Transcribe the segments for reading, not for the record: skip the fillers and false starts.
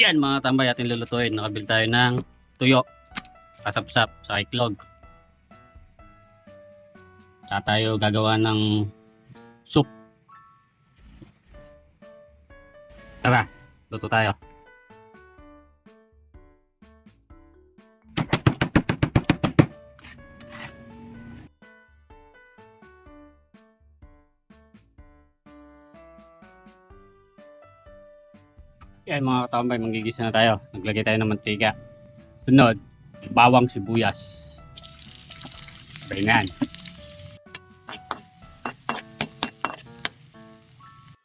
Yan mga tambay ating lulutuin. Nakabil tayo ng tuyo, kasapsap, sa iklog. Saka tayo gagawa ng soup. Tara, luto tayo. Yan mga katambay, manggigisa na tayo. Naglagay tayo ng mantika. Sunod, bawang sibuyas. Bayan.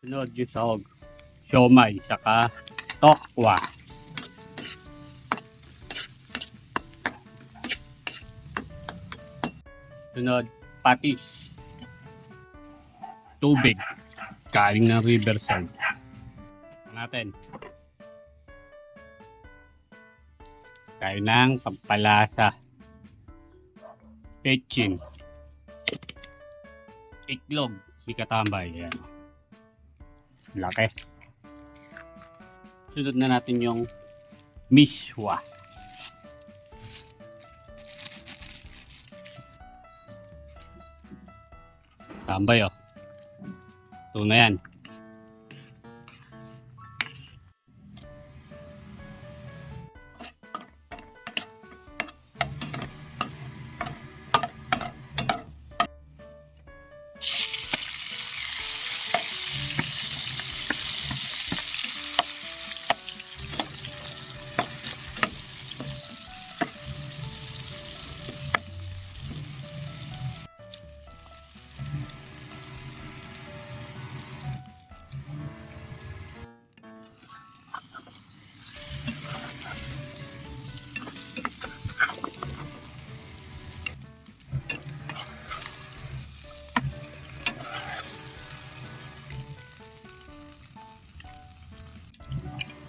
Sunod yung sahog, siomay, saka tokwa. Sunod, patis. Tubig. Kaling ng riverside. Natin. Kain ng pampalasa. Pechin. Iklog. Di katambay. Yan. Laki. Sunod na natin yung miswa. Tambay oh. Ito na yan.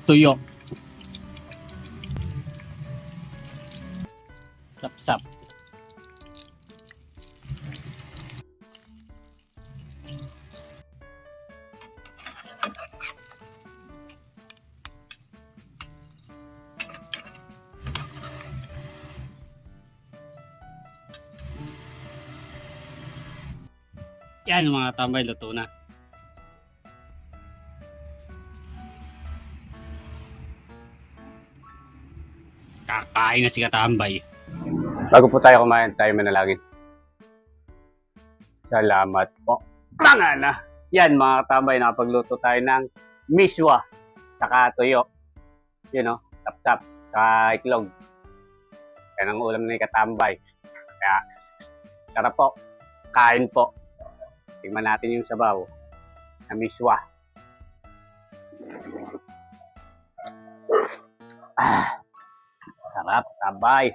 Tuyo. Sapsap. Yan mga tambay, luto na. Kakain na si katambay. Bago po tayo kumain, tayo manalangin. Salamat po. Tangana! Yan mga katambay, nakapagluto tayo ng miswa, saka tuyo. Yun o, sapsap, saka iklog. Yan ang ulam ni katambay. Kaya, tara po, kain po. Tingnan natin yung sabaw na miswa. Sarap, tambay.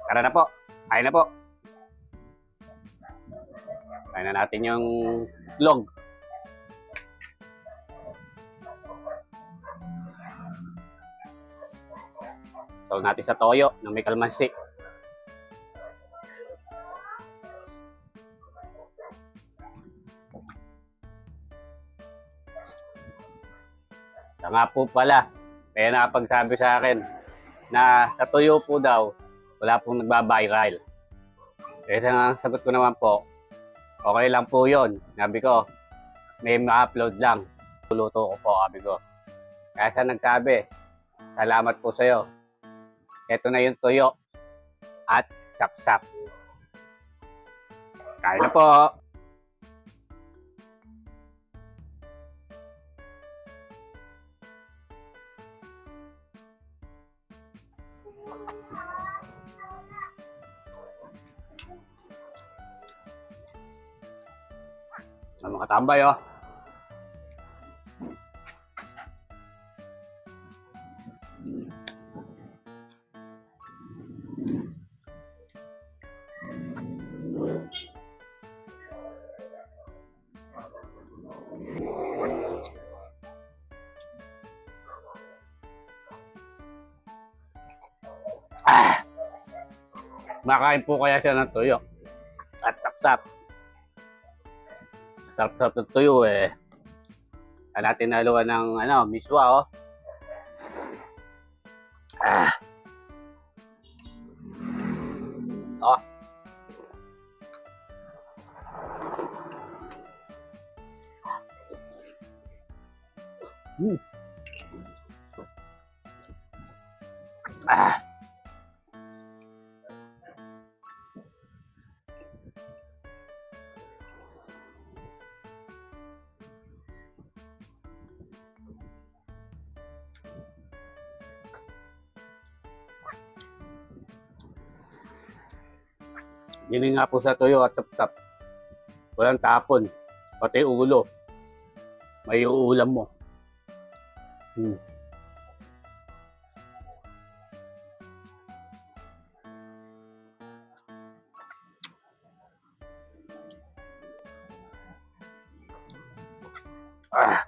Tara na po. Kain na po. Kain na natin yung itlog. So natin sa toyo na may kalamansi. Siya nga po pala. Kaya nakapagsabi sa akin na sa tuyo po daw, wala pong nagbabiral. Kaya sa sagot ko naman po, okay lang po yun. Sabi ko, may ma-upload lang. Tuluto ko po, sabi ko. Kaya sa nagsabi, salamat po sa'yo. Ito na yung tuyo at sapsap. Kain na po! Mga katambay oh. Makain po kaya siya ng tuyo at sapsap. Sarap-sarap ng tuyo eh. Saan natin naluan ng miswa, oh. Ah. Oh. Ah. Yun nga po sa tuyo at tap-tap. Walang tapon. Pati ulo. May uulam mo. Ah.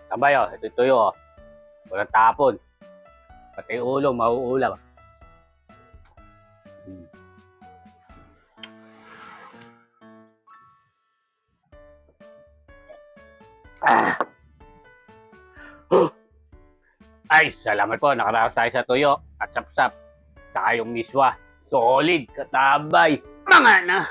Tambay, oh. Ito tuyo, oh. Walang tapon. Pati ulo, mauulam. Ah. Ay, salamat po. Nakaraos tayo sa tuyo at sapsap. Saka yung miswa. Solid, katabay. Mga na.